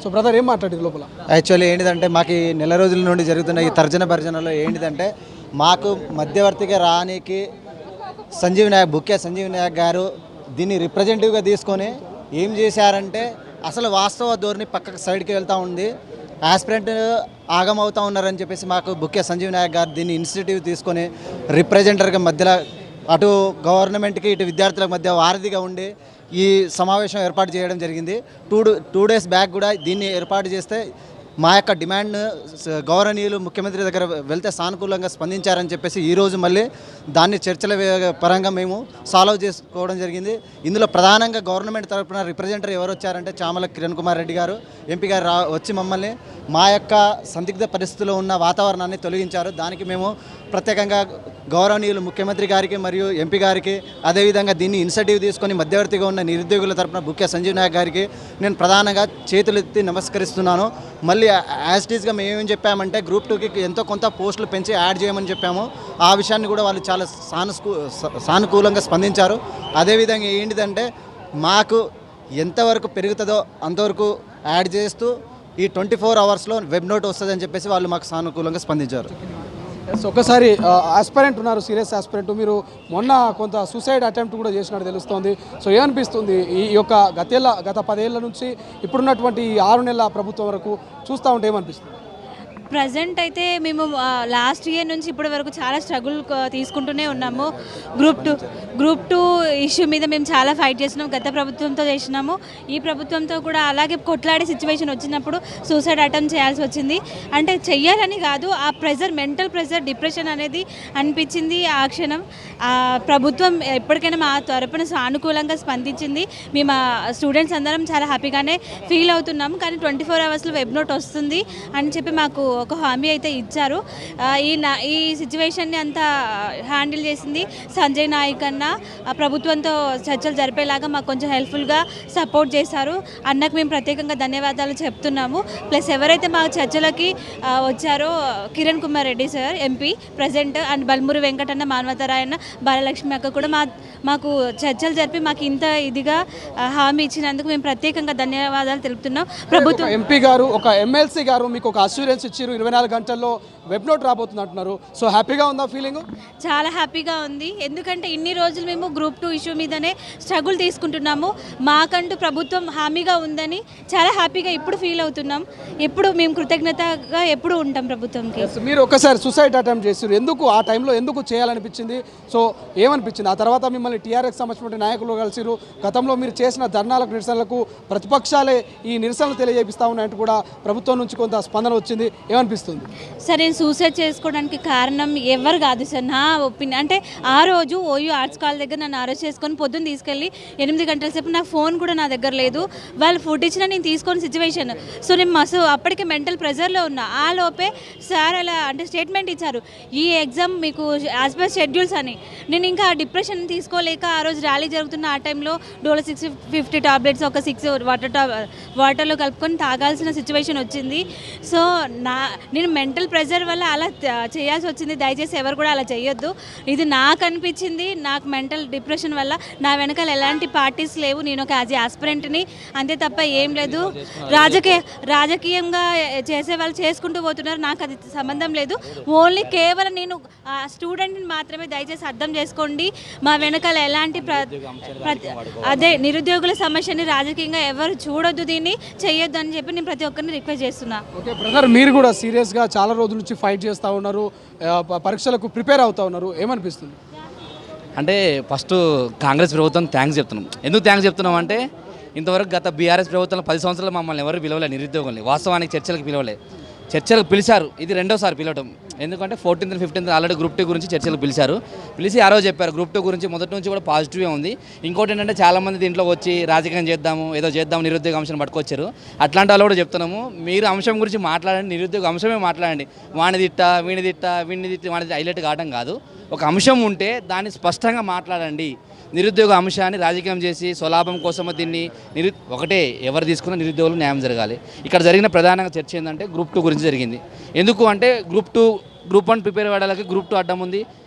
So brother ఏం మాట్లాడింది లోపల? యాక్చువల్లీ ఏంటిదంటే మాకు ఈ నెల రోజుల నుండి జరుగుతున్న ఈ తర్జన భర్జనలో ఏంటిదంటే మాకు మధ్యవర్తిగా రానికి బుక్కే సంజీవ్ నాయక్ గారు దీన్ని రిప్రజెంటేటివ్గా తీసుకొని ఏం చేశారంటే అసలు వాస్తవ ధోరణి పక్కకు సైడ్కి వెళ్తూ ఉంది. ఆస్పిరెంట్ ఆగమవుతూ ఉన్నారని చెప్పేసి మాకు బుక్కే సంజీవ్ నాయక్ గారు దీన్ని ఇనిషియేటివ్ తీసుకొని రిప్రజెంటర్గా మధ్యలో అటు గవర్నమెంట్కి ఇటు విద్యార్థుల మధ్య వారధిగా ఉండి ఈ సమావేశం ఏర్పాటు చేయడం జరిగింది. టూ డేస్ బ్యాక్ కూడా దీన్ని ఏర్పాటు చేస్తే మా యొక్క డిమాండ్ గౌరవనీయులు ముఖ్యమంత్రి దగ్గర వెళ్తే సానుకూలంగా స్పందించారని చెప్పేసి ఈరోజు మళ్ళీ దాన్ని చర్చల పరంగా మేము సాల్వ్ చేసుకోవడం జరిగింది. ఇందులో ప్రధానంగా గవర్నమెంట్ తరఫున రిప్రజెంటర్ ఎవరు వచ్చారంటే చామల కిరణ్ కుమార్ రెడ్డి గారు ఎంపీ గారు వచ్చి మమ్మల్ని మా యొక్క సందిగ్ధ పరిస్థితిలో ఉన్న వాతావరణాన్ని తొలగించారు. దానికి మేము ప్రత్యేకంగా గౌరవనీయులు ముఖ్యమంత్రి గారికి మరియు ఎంపీ గారికి అదేవిధంగా దీన్ని ఇనిషియేటివ్ తీసుకొని మధ్యవర్తిగా ఉన్న నిరుద్యోగుల తరఫున బుక్కే సంజీవ్ నాయక్ గారికి నేను ప్రధానంగా చేతులెత్తి నమస్కరిస్తున్నాను. మళ్ళీ యాజ్ టీజ్గా మేము ఏమేమి చెప్పామంటే గ్రూప్ 2కి ఎంతో కొంత పోస్టులు పెంచి యాడ్ చేయమని చెప్పాము. ఆ విషయాన్ని కూడా వాళ్ళు చాలా సానుకూలంగా స్పందించారు. అదేవిధంగా ఏంటిదంటే మాకు ఎంతవరకు పెరుగుతుందో అంతవరకు యాడ్ చేస్తూ ఈ 24 అవర్స్లో వెబ్ నోట్ వస్తుందని చెప్పేసి వాళ్ళు మాకు సానుకూలంగా స్పందించారు. ఒకసారి ఆస్పిరెంట్ ఉన్నారు, సీరియస్ ఆస్పిరెంట్. మీరు మొన్న కొంత సూసైడ్ అటెంప్ట్ కూడా చేసినట్టు తెలుస్తోంది. సో ఏమనిపిస్తుంది ఈ యొక్క గత 10 ఏళ్ళ నుంచి ఇప్పుడున్నటువంటి ఈ 6 నెలల ప్రభుత్వం వరకు చూస్తూ ఉంటే ఏమనిపిస్తుంది? ప్రజెంట్ అయితే మేము లాస్ట్ ఇయర్ నుంచి ఇప్పటి వరకు చాలా స్ట్రగుల్ తీసుకుంటూనే ఉన్నాము. గ్రూప్ టూ ఇష్యూ మీద మేము చాలా ఫైట్ చేసినాము. గత ప్రభుత్వంతో చేసినాము, ఈ ప్రభుత్వంతో కూడా అలాగే కొట్లాడే సిచ్యువేషన్ వచ్చినప్పుడు సూసైడ్ అటెంప్ట్ చేయాల్సి వచ్చింది. అంటే చెయ్యాలని కాదు, ఆ ప్రెజర్, మెంటల్ ప్రెజర్, డిప్రెషన్ అనేది అనిపించింది. ఆ క్షణం ప్రభుత్వం ఎప్పటికైనా మా తరపున సానుకూలంగా స్పందించింది. మేము స్టూడెంట్స్ అందరం చాలా హ్యాపీగానే ఫీల్ అవుతున్నాము. కానీ 24 అవర్స్లో వెబ్ నోట్ వస్తుంది అని చెప్పి మాకు ఒక హామీ అయితే ఇచ్చారు. ఈ సిచ్యువేషన్ని అంతా హ్యాండిల్ చేసింది సంజయ్ నాయక్ అన్న. ప్రభుత్వంతో చర్చలు జరిపేలాగా మాకు కొంచెం హెల్ప్ఫుల్గా సపోర్ట్ చేశారు. అన్నకు మేము ప్రత్యేకంగా ధన్యవాదాలు చెప్తున్నాము. ప్లస్ ఎవరైతే మా చర్చలకి వచ్చారో Kiran Kumar Reddy sir MP present, and Balmuri Venkatanna, Manavatarayanna, Balalakshmi అక్క కూడా మాకు చర్చలు జరిపి మాకు ఇంత ఇదిగా హామీ ఇచ్చినందుకు మేము ప్రత్యేకంగా ధన్యవాదాలు తెలుపుతున్నాం. ప్రభుత్వం ఎంపీ గారు, ఒక ఎమ్మెల్సీ గారు మీకు ఒక అష్యూరెన్స్ ఇచ్చారు, 24 గంటల్లో వెబ్ నోట్ రాబోతుంది అంటున్నారు. సో హ్యాపీగా ఉందా ఫీలింగ్? చాలా హ్యాపీగా ఉంది. ఎందుకంటే ఇన్ని రోజులు మేము గ్రూప్ 2 ఇష్యూ మీదనే స్ట్రగుల్ తీసుకుంటున్నాము. మాకంటూ ప్రభుత్వం హామీగా ఉందని చాలా హ్యాపీగా ఇప్పుడు ఫీల్ అవుతున్నాం. ఎప్పుడు మేము కృతజ్ఞతగా ఎప్పుడు ఉంటాం ప్రభుత్వంకి. మీరు ఒకసారి సూసైడ్ అటెంప్ట్ చేశారు, ఎందుకు ఆ టైంలో ఎందుకు చేయాలనిపించింది? సో ఏమనిపించింది? ఆ తర్వాత మిమ్మల్ని టీఆర్ఎస్ సంబంధించిన నాయకులు కలిసిరు. గతంలో మీరు చేసిన ధర్నాలకు, నిరసనలకు ప్రతిపక్షాలే ఈ నిరసనలు తెలియజేపిస్తా ఉన్నాయంటూ కూడా ప్రభుత్వం నుంచి కొంత స్పందన వచ్చింది. ఏమనిపిస్తుంది? సార్, నేను సూసైడ్ చేసుకోవడానికి కారణం ఎవరు కాదు సార్, నా ఒపీనియన్. అంటే ఆ రోజు ఓయూ ఆర్ట్స్ కాల్ దగ్గర నన్ను అరెస్ట్ చేసుకొని పొద్దున్న తీసుకెళ్ళి 8 గంటల సేపు నాకు ఫోన్ కూడా నా దగ్గర లేదు. వాళ్ళు ఫుడ్ ఇచ్చినా నేను తీసుకొని సిచ్యువేషన్. సో నేను అప్పటికే మెంటల్ ప్రెజర్లో ఉన్నా. ఆ లోపే సార్ అలా అంటే స్టేట్మెంట్ ఇచ్చారు, ఈ ఎగ్జామ్ మీకు యాజ్ పర్ షెడ్యూల్స్ అని. నేను ఇంకా డిప్రెషన్ తీసుకోలేక ఆ రోజు ర్యాలీ జరుగుతున్న ఆ టైంలో డోలో 650 టాబ్లెట్స్ ఒక 6 వాటర్లో కలుపుకొని తాగాల్సిన సిచ్యువేషన్ వచ్చింది. సో నేను మెంటల్ ప్రెజర్ వల్ల అలా చేయాల్సి వచ్చింది. దయచేసి ఎవరు కూడా అలా చేయొద్దు. ఇది నాకు అనిపించింది. నాకు మెంటల్ డిప్రెషన్ వల్ల నా వెనకాల ఎలాంటి పార్టీస్ లేవు. నేను ఒక యాజ్ ఆస్పిరెంట్ని అంతే తప్ప ఏం లేదు. రాజకీయంగా చేసే వాళ్ళు చేసుకుంటూ పోతున్నారు, నాకు అది సంబంధం లేదు. ఓన్లీ కేవలం నేను స్టూడెంట్ని మాత్రమే. దయచేసి అర్థం చేసుకోండి. మా వెనకాల ఎలాంటి అదే నిరుద్యోగుల సమస్యని రాజకీయంగా ఎవరు చూడొద్దు, దీన్ని చేయొద్దు అని చెప్పి నేను ప్రతి ఒక్కరిని రిక్వెస్ట్ చేస్తున్నా. ఓకే బ్రదర్, మీరు కూడా సీరియస్గా చాలా రోజుల నుంచి ఫైట్ చేస్తూ ఉన్నారు, పరీక్షలకు ప్రిపేర్ అవుతూ ఉన్నారు, ఏమనిపిస్తుంది? అంటే ఫస్ట్ కాంగ్రెస్ ప్రభుత్వం థ్యాంక్స్ చెప్తున్నాం. ఎందుకు థ్యాంక్స్ చెప్తున్నాం అంటే ఇంతవరకు గత బీఆర్ఎస్ ప్రభుత్వంలో 10 సంవత్సరాలు మమ్మల్ని ఎవరు పిలవలేదు, నిరుద్యోగుల్ని. వాస్తవానికి చర్చలకు పిలవలేదు. చర్చలకు పిలిచారు, ఇది రెండోసారి పిలవటం. ఎందుకంటే 14th, 15th ఆల్రెడీ గ్రూప్ 2 గురించి చర్చలు పిలిచి ఆ రోజు చెప్పారు. గ్రూప్ 2 గురించి మొదటి నుంచి కూడా పాజిటివ్గా ఉంది. ఇంకోటి ఏంటంటే చాలామంది దీంట్లో వచ్చి రాజకీయం చేద్దాము, ఏదో చేద్దాము, నిరుద్యోగ అంశాన్ని పట్టుకొచ్చారు. అట్లాంటి వాళ్ళు కూడా చెప్తున్నాము, మీరు అంశం గురించి మాట్లాడండి, నిరుద్యోగ అంశమే మాట్లాడండి. వాణి తిట్ట వీణి తిట్టి వాణి హైలైట్ కావడం కాదు. ఒక అంశం ఉంటే దాన్ని స్పష్టంగా మాట్లాడండి. నిరుద్యోగ అంశాన్ని రాజకీయం చేసి స్వలాభం కోసమో దీన్ని ఒకటే ఎవరు తీసుకున్న నిరుద్యోగులు న్యాయం జరగాలి. ఇక్కడ జరిగిన ప్రధానంగా చర్చ ఏంటంటే గ్రూప్ 2 గురించి జరిగింది. ఎందుకు అంటే గ్రూప్ 1 ప్రిపేర్ అయ్యే వాళ్ళకి గ్రూప్ 2 అడ్డం ఉంది.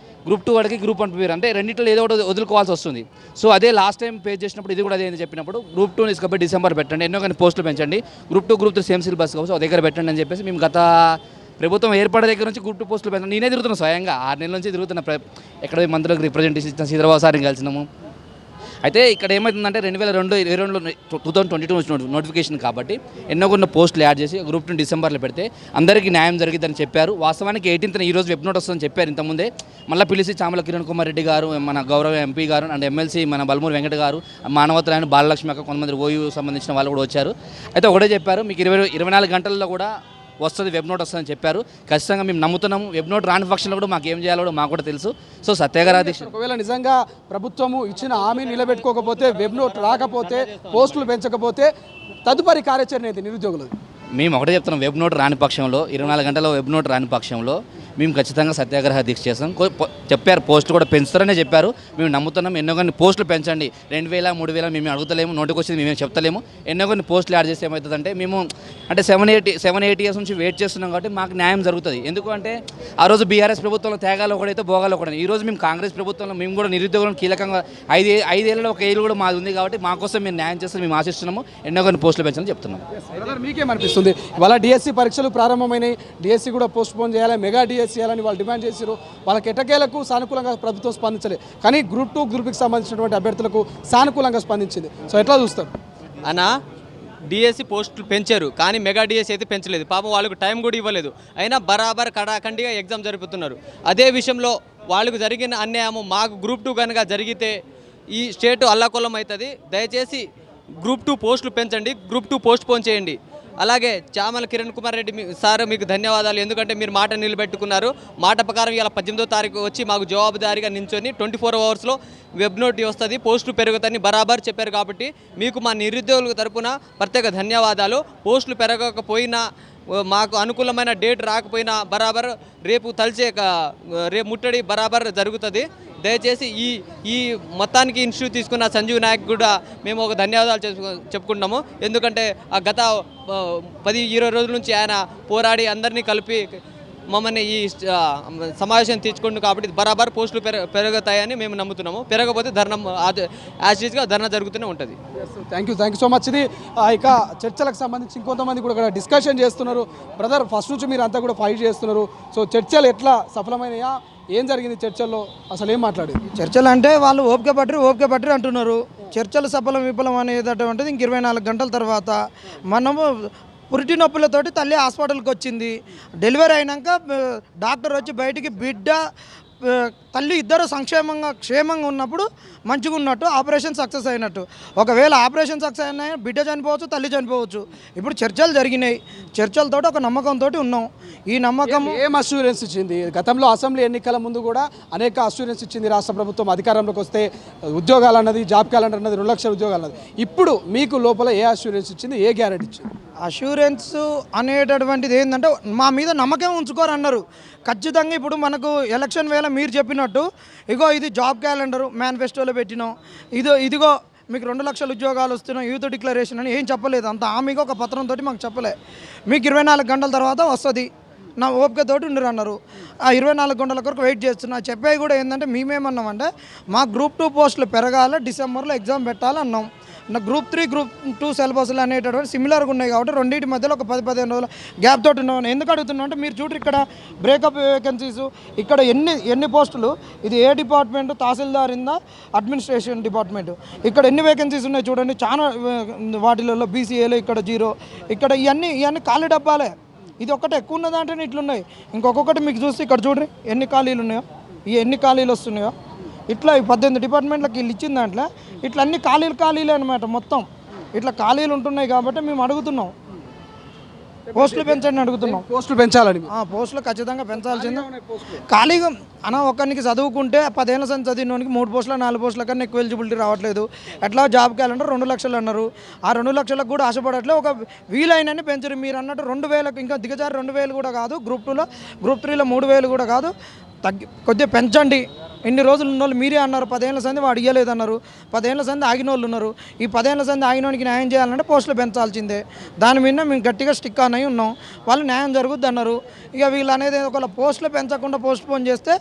గ్రూప్ 2 వాడికి గ్రూప్ 1 ప్రిపేర్ అంటే రెండింటిలో ఏదో ఒకటి వదులుకోవాల్సి వస్తుంది. సో అదే లాస్ట్ టైం పే చేసినప్పుడు ఇది కూడా అదే చెప్పినప్పుడు గ్రూప్ 2 తీసుకపోయి డిసెంబర్ పెట్టండి, ఎన్నో కానీ పోస్టులు పెంచండి, గ్రూప్ 2 గ్రూప్ 3 సేమ్ సిలబస్ కాబట్టి దగ్గర పెట్టండి అని చెప్పేసి మేము గత ప్రభుత్వం ఏర్పడే దగ్గర నుంచి గ్రూప్ 2 పోస్టులు పెంచాను. నేనే తిరుగుతున్నా స్వయంగా 6 నెలల నుంచి తిరుగుతున్నా. ఎక్కడ మంత్రులకు రిప్రజెంటేషన్ ఇచ్చిన శ్రీధరబాబు సార్ని కలిసినాము. అయితే ఇక్కడ ఏమవుతుందంటే 2022 2022 నోటిఫికేషన్ కాబట్టి ఎన్నో కొన్ని పోస్టులు యాడ్ చేసి గ్రూప్ 2 డిసెంబర్లో పెడితే అందరికీ న్యాయం జరిగిద్దని చెప్పారు. వాస్తవానికి 18th ఈరోజు వెబ్ నోట్ వస్తుందని చెప్పారు ఇంతకుముందే. మళ్ళీ పిలిచి చామల కిరణ్ కుమార్ రెడ్డి గారు, మన గౌరవ ఎంపీ గారు అండ్ ఎమ్మెల్సీ మన బల్మూరి వెంకట గారు, మానవతరాయణ బాలలక్ష్మి అక్క, కొంతమంది ఓయూ సంబంధించిన వాళ్ళు కూడా వచ్చారు. అయితే ఒకటే చెప్పారు, మీకు 24 గంటల్లో కూడా వస్తుంది, వెబ్ నోట్ వస్తుందని చెప్పారు. ఖచ్చితంగా మేము నమ్ముతున్నాము. వెబ్ నోట్ రాని పక్షంలో కూడా మాకు ఏం చేయాలో కూడా మాకు కూడా తెలుసు. సో సత్యాగ్రహ దీక్ష ఒకవేళ నిజంగా ప్రభుత్వము ఇచ్చిన హామీ నిలబెట్టుకోకపోతే, వెబ్ నోట్ రాకపోతే, పోస్టులు పెంచకపోతే తదుపరి కార్యాచరణ ఏంటి నిరుద్యోగులు? మేము ఒకటే చెప్తున్నాం, వెబ్ నోట్ రాని పక్షంలో 24 గంటల వెబ్ నోట్ రాని పక్షంలో మేము ఖచ్చితంగా సత్యాగ్రహ దీక్ష చేస్తాం. చెప్పారు పోస్టులు కూడా పెంచుతారనే చెప్పారు. మేము నమ్ముతున్నాం. ఎన్నో కొన్ని పోస్టులు పెంచండి, 2000 3000 మేము అడుగుతలేము, నోటికి వచ్చింది మేమేం చెప్తలేము. ఎన్నో కొన్ని పోస్టులు యాడ్ చేస్తే ఏమవుతుందంటే మేము అంటే 7-8 ఇయర్స్ నుంచి వెయిట్ చేస్తున్నాం కాబట్టి మాకు న్యాయం జరుగుతుంది. ఎందుకంటే ఆ రోజు బీఆర్ఎస్ ప్రభుత్వంలో త్యాగాలు ఒకటైతే భోగాలు ఒకటి. ఈరోజు మేము కాంగ్రెస్ ప్రభుత్వంలో మేము కూడా నిరుద్యోగులను కీలకంగా 5 ఏళ్ళలో ఒక ఏళ్ళు కూడా మాది ఉంది కాబట్టి మా కోసం మేము న్యాయం చేస్తాం, మేము ఆశిస్తున్నాము. ఎన్నో కొన్ని పోస్టులు పెంచాలని చెప్తున్నాము. మీకేమనిపిస్తుంది? ఇవాళ డిఎస్సి పరీక్షలు ప్రారంభమైనాయి, డిఎస్సి కూడా పోస్ట్ పోన్ చేయాలి, మెగా డిఎస్సి చేయాలని వాళ్ళు డిమాండ్ చేశారు. వాళ్ళకి ఎటకేలకు సానుకూలంగా ప్రభుత్వం స్పందించలేదు, కానీ గ్రూప్ 2 గ్రూప్కి సంబంధించినటువంటి అభ్యర్థులకు సానుకూలంగా స్పందించింది. సో ఎట్లా చూస్తారు అన్న? డిఎస్సి పోస్టులు పెంచారు కానీ మెగా డిఎస్సి అయితే పెంచలేదు. పాపం వాళ్ళకు టైం కూడా ఇవ్వలేదు, అయినా బరాబర్ కడాఖండిగా ఎగ్జామ్ జరుపుతున్నారు. అదే విషయంలో వాళ్ళకు జరిగిన అన్యాయం మాకు గ్రూప్ 2 కనుక జరిగితే ఈ స్టేట్ అల్లాకొల్లం అవుతుంది. దయచేసి గ్రూప్ 2 పోస్టులు పెంచండి, గ్రూప్ 2 పోస్ట్ పోన్ చేయండి. అలాగే చామల కిరణ్ కుమార్ రెడ్డి సార్ మీకు ధన్యవాదాలు, ఎందుకంటే మీరు మాట నిలబెట్టుకున్నారు. మాట ప్రకారం ఇలా 18వ తారీఖు వచ్చి మాకు జవాబుదారీగా నించొని 24 అవర్స్లో వెబ్ నోట్ వస్తుంది, పోస్టులు పెరుగుతాయని బరాబర్ చెప్పారు. కాబట్టి మీకు మా నిరుద్యోగుల తరపున ప్రత్యేక ధన్యవాదాలు. పోస్టులు పెరగకపోయినా, మాకు అనుకూలమైన డేట్ రాకపోయినా బరాబర్ రేపు రేపు ముట్టడి బరాబర్ జరుగుతుంది. దయచేసి ఈ మొత్తానికి ఇన్స్టిట్యూట్ తీసుకున్న సంజీవ్ నాయక్ కూడా మేము ఒక ధన్యవాదాలు చెప్పుకుంటున్నాము. ఎందుకంటే ఆ గత 10-20 రోజుల నుంచి ఆయన పోరాడి అందరినీ కలిపి మమ్మల్ని ఈ సమావేశం తీర్చుకుంటున్నాం. కాబట్టి బరాబర్ పోస్టులు పెరుగుతాయని మేము నమ్ముతున్నాము. పెరగకపోతే ధర్నా యాజ్గా ధర్నా జరుగుతూనే ఉంటుంది. Thank you so much. ఇది ఇక చర్చలకు సంబంధించి ఇంకొంతమంది కూడా డిస్కషన్ చేస్తున్నారు. బ్రదర్, ఫస్ట్ నుంచి మీరు అంతా కూడా ఫైట్ చేస్తున్నారు. సో చర్చలు ఎట్లా సఫలమైనయా? ఏం జరిగింది చర్చల్లో? అసలు ఏం మాట్లాడేది? చర్చలు అంటే వాళ్ళు ఓపిక పట్టరు అంటున్నారు. చర్చలు విఫలం అనేటటువంటిది ఇంక 24 గంటల తర్వాత. మనము పురిటి నొప్పులతోటి తల్లి హాస్పిటల్కి వచ్చింది. డెలివరీ అయినాక డాక్టర్ వచ్చి బయటికి బిడ్డ తల్లి ఇద్దరు క్షేమంగా ఉన్నప్పుడు మంచిగా ఉన్నట్టు ఆపరేషన్ సక్సెస్ అయినట్టు. ఒకవేళ ఆపరేషన్ సక్సెస్ అయినా బిడ్డ చనిపోవచ్చు, తల్లి చనిపోవచ్చు. ఇప్పుడు చర్చలు జరిగినాయి, చర్చలతో ఒక నమ్మకంతో ఉన్నాం. ఈ నమ్మకం ఏం అష్యూరెన్స్ ఇచ్చింది? గతంలో అసెంబ్లీ ఎన్నికల ముందు కూడా అనేక అష్యూరెన్స్ ఇచ్చింది రాష్ట్ర ప్రభుత్వం. అధికారంలోకి వస్తే ఉద్యోగాలు అన్నది, జాబ్ క్యాలెండర్ అన్నది, 2 లక్షల ఉద్యోగాలు అన్నది. ఇప్పుడు మీకు లోపల ఏ అష్యూరెన్స్ ఇచ్చింది, ఏ గ్యారెంటీ ఇచ్చింది? అష్యూరెన్స్ అనేటటువంటిది ఏంటంటే మా మీద నమ్మకం ఉంచుకోరు అన్నారు. ఖచ్చితంగా ఇప్పుడు మనకు ఎలక్షన్ వేళ మీరు చెప్పినట్టు ఇగో ఇది జాబ్ క్యాలెండరు మేనిఫెస్టోలో పెట్టినాం, ఇదిగో మీకు 2 లక్షల ఉద్యోగాలు వస్తున్నాయి, యూత్ డిక్లరేషన్ అని ఏం చెప్పలేదు. అంత హామీగా ఒక పత్రంతో మాకు చెప్పలే. మీకు 24 గంటల తర్వాత వస్తుంది, నా ఓపికతోటి ఉండరు అన్నారు. ఆ 24 గంటల కొరకు వెయిట్ చేస్తున్నా. చెప్పేవి కూడా ఏంటంటే మేమేమన్నామంటే మా గ్రూప్ 2 పోస్టులు పెరగాలి, డిసెంబర్లో ఎగ్జామ్ పెట్టాలన్నాం. నా గ్రూప్ 3 గ్రూప్ 2 సిలబస్లు అనేటటువంటి సిమిలర్గా ఉన్నాయి కాబట్టి రెండింటి మధ్యలో ఒక 10-15 రోజుల గ్యాప్ తోటి ఉన్నాం. ఎందుకు అడుగుతున్నాం అంటే మీరు చూడరు ఇక్కడ బ్రేకప్ వేకెన్సీస్, ఇక్కడ ఎన్ని పోస్టులు, ఇది ఏ డిపార్ట్మెంట్? తహసీల్దార్ ఇందా అడ్మినిస్ట్రేషన్ డిపార్ట్మెంట్. ఇక్కడ ఎన్ని వేకెన్సీస్ ఉన్నాయి చూడండి. చాలా వాటిలలో బీసీఏలో ఇక్కడ 0, ఇక్కడ ఇవన్నీ ఖాళీ డబ్బాలే. ఇది ఒక్కటే ఎక్కువ ఉన్న దాంట్లోనే ఇట్లున్నాయి. ఇంకొకటి మీకు చూస్తే ఇక్కడ చూడండి ఎన్ని ఖాళీలు ఉన్నాయో, ఎన్ని ఖాళీలు వస్తున్నాయో. ఇట్లా 18 డిపార్ట్మెంట్లకు వీళ్ళు ఇచ్చిన దాంట్లో ఇట్లా అన్ని ఖాళీలే అనమాట. మొత్తం ఇట్లా ఖాళీలు ఉంటున్నాయి కాబట్టి మేము అడుగుతున్నాం, పోస్టులు పెంచండి అడుగుతున్నాం. పోస్టులు పెంచాలని? పోస్టులు ఖచ్చితంగా పెంచాల్సిందే. ఖాళీగా ఒక్కరికి చదువుకుంటే 10 ఏళ్ళ సంది చదివినోనికి 3 పోస్టులు 4 పోస్టుల కన్నా ఎక్కువ ఎలిజిబిలిటీ రావట్లేదు. ఎట్లా జాబ్ క్యాలెండర్ 2 లక్షలు అన్నారు. ఆ 2 లక్షలకు కూడా ఆశపడట్లేదు. ఒక వీలైనని పెంచరు. మీరు అన్నట్టు 2000, ఇంకా దిగజారి 2000 కూడా కాదు. గ్రూప్ 2లో, గ్రూప్ 3లో 3000 కూడా కాదు. కొద్దిగా పెంచండి. ఇన్ని రోజులు ఉన్నోళ్ళు మీరే అన్నారు. 10 ఏళ్ళ సంది వాడు ఇయ్యలేదన్నారు. 10 ఏళ్ళ సంది ఆగిన వాళ్ళు ఉన్నారు. ఈ 10 ఏళ్ళ సంది ఆగినోనికి న్యాయం చేయాలంటే పోస్టులు పెంచాల్సిందే. దాని మీద మేము గట్టిగా స్టిక్ ఆన్ అయి ఉన్నాం. వాళ్ళు న్యాయం జరుగుద్ది అన్నారు. ఇక వీళ్ళు అనేది ఒకవేళ పోస్టులు పెంచకుండా పోస్ట్ పోన్ చేస్తే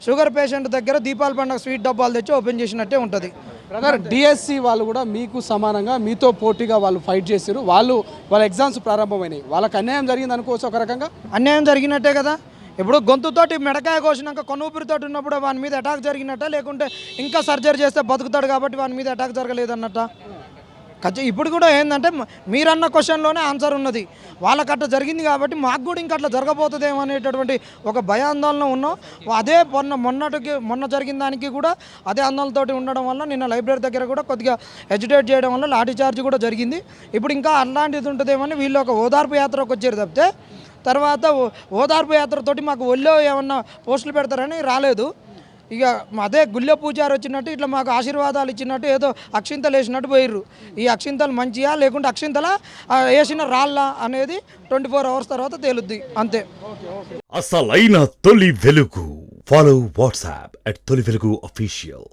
షుగర్ పేషెంట్ దగ్గర దీపాల పండుగ స్వీట్ డబ్బాలు తెచ్చి ఓపెన్ చేసినట్టే ఉంటుంది. బ్రదర్ డిఎస్సి వాళ్ళు కూడా మీకు సమానంగా మీతో పోటీగా వాళ్ళు ఫైట్ చేశారు. వాళ్ళ ఎగ్జామ్స్ ప్రారంభమైనాయి. వాళ్ళకి అన్యాయం జరిగింది అనుకోవచ్చు ఒక రకంగా. అన్యాయం జరిగినట్టే కదా. ఇప్పుడు గొంతుతోటి మెడకాయ కోసినాక కొనుపిరితోటి ఉన్నప్పుడు వాని మీద అటాక్ జరిగినట్ట, లేకుంటే ఇంకా సర్జరీ చేస్తే బతుకుతాడు కాబట్టి వాని మీద అటాక్ జరగలేదన్నట్ట. ఇప్పుడు కూడా ఏంటంటే మీరన్న క్వశ్చన్లోనే ఆన్సర్ ఉన్నది. వాళ్ళకట్లా జరిగింది కాబట్టి మాకు కూడా ఇంకా అట్లా జరగబోతుందేమో అనేటటువంటి ఒక భయాందోళన ఉన్నాం. అదే మొన్న జరిగిన దానికి కూడా అదే ఆందోళనతోటి ఉండడం వల్ల నిన్న లైబ్రరీ దగ్గర కూడా కొద్దిగా ఎడ్యుటేట్ చేయడం వల్ల లాఠీ చార్జ్ కూడా జరిగింది. ఇప్పుడు ఇంకా అలాంటిది ఉంటుందేమని వీళ్ళు ఒక ఓదార్పు యాత్రకు వచ్చారు తప్పితే తర్వాత ఓదార్పు యాత్రతోటి మాకు ఒళ్ళో ఏమన్నా పోస్టులు పెడతారని రాలేదు. ఇక అదే గుళ్ళె పూజారి వచ్చినట్టు ఇట్లా మాకు ఆశీర్వాదాలు ఇచ్చినట్టు ఏదో అక్షింతలు వేసినట్టు పోయిర్రు. ఈ అక్షింతలు మంచియా లేకుంటే అక్షింతల వేసిన రాళ్ళ అనేది 24 hours తర్వాత తేలుద్ది అంతే. అసలైన తొలి వెలుగు. ఫాలో వాట్సాప్ @తొలి వెలుగు official.